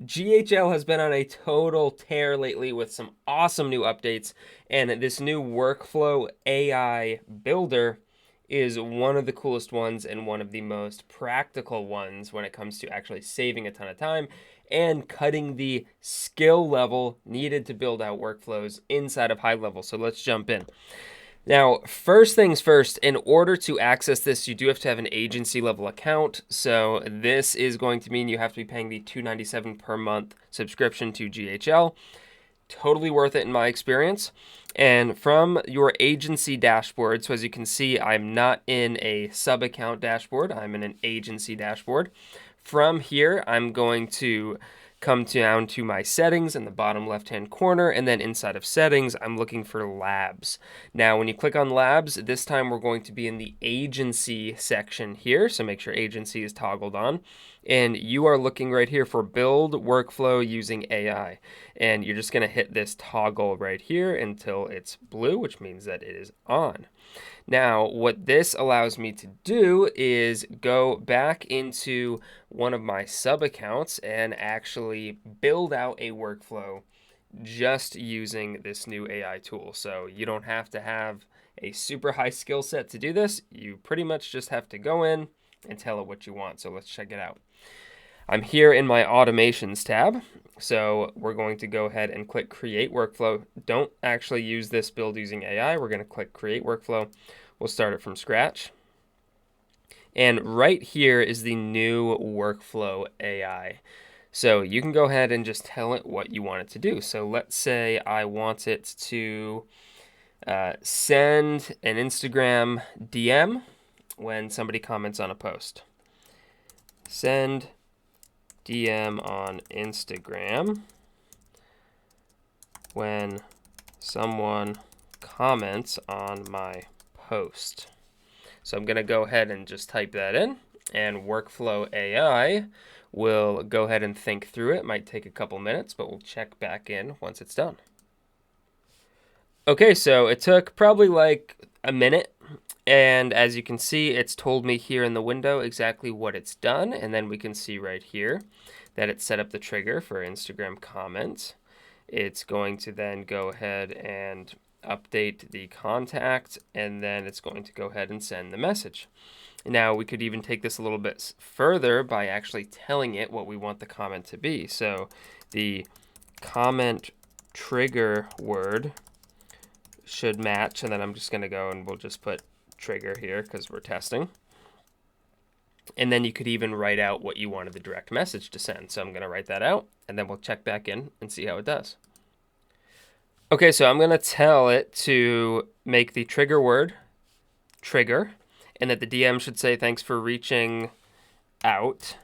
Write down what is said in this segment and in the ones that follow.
GHL has been on a total tear lately with some awesome new updates, and this new workflow AI builder is one of the coolest ones and one of the most practical ones when it comes to actually saving a ton of time and cutting the skill level needed to build out workflows inside of HighLevel. So let's jump in. Now, first things first, in order to access this, you do have to have an agency level account. So this is going to mean you have to be paying the $297 per month subscription to GHL. Totally worth it in my experience. And from your agency dashboard, so as you can see, I'm not in a sub account dashboard, I'm in an agency dashboard. From here, I'm going to come down to my settings in the bottom left-hand corner, and then inside of settings, I'm looking for labs. Now, when you click on labs, this time we're going to be in the agency section here, so make sure agency is toggled on, and you are looking right here for build workflow using AI, and you're just going to hit this toggle right here until it's blue, which means that it is on. Now, what this allows me to do is go back into one of my sub accounts and actually build out a workflow just using this new AI tool. So you don't have to have a super high skill set to do this. You pretty much just have to go in and tell it what you want. So let's check it out. I'm here in my automations tab. So we're going to go ahead and click create workflow. Don't actually use this build using AI. We're going to click create workflow. We'll start it from scratch. And right here is the new workflow AI. So you can go ahead and just tell it what you want it to do. So let's say I want it to send an Instagram DM when somebody comments on a post. Send DM on Instagram when someone comments on my post. So I'm going to go ahead and just type that in, and workflow AI will go ahead and think through it. It might take a couple minutes, but we'll check back in once it's done. Okay, so it took probably like a minute. And as you can see, it's told me here in the window exactly what it's done. And then we can see right here that it set up the trigger for Instagram comments. It's going to then go ahead and update the contact, and then it's going to go ahead and send the message. Now, we could even take this a little bit further by actually telling it what we want the comment to be. So the comment trigger word should match, and then I'm just going to go and we'll just put trigger here because we're testing. And then you could even write out what you wanted the direct message to send. So I'm going to write that out, and then we'll check back in and see how it does. Okay, so I'm going to tell it to make the trigger word trigger, and that the DM should say, thanks for reaching out.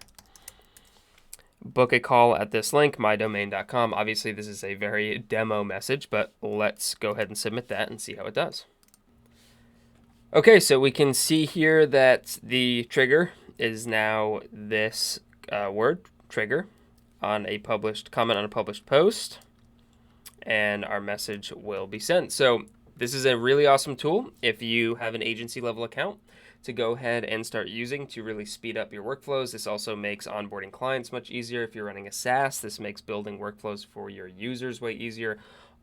Book a call at this link, mydomain.com. Obviously, this is a very demo message, but let's go ahead and submit that and see how it does. Okay, so we can see here that the trigger is now this word, trigger, on a published comment on a published post, and our message will be sent. So this is a really awesome tool if you have an agency level account to go ahead and start using to really speed up your workflows. This also makes onboarding clients much easier. If you're running a SaaS, this makes building workflows for your users way easier.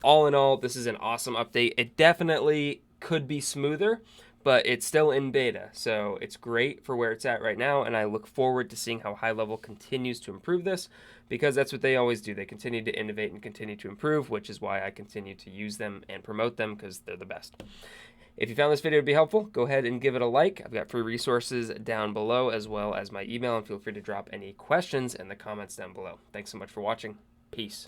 All in all, this is an awesome update. It definitely could be smoother, but it's still in beta, so it's great for where it's at right now, and I look forward to seeing how HighLevel continues to improve this, because that's what they always do. They continue to innovate and continue to improve, which is why I continue to use them and promote them, because they're the best. If you found this video to be helpful, go ahead and give it a like. I've got free resources down below, as well as my email, and feel free to drop any questions in the comments down below. Thanks so much for watching. Peace.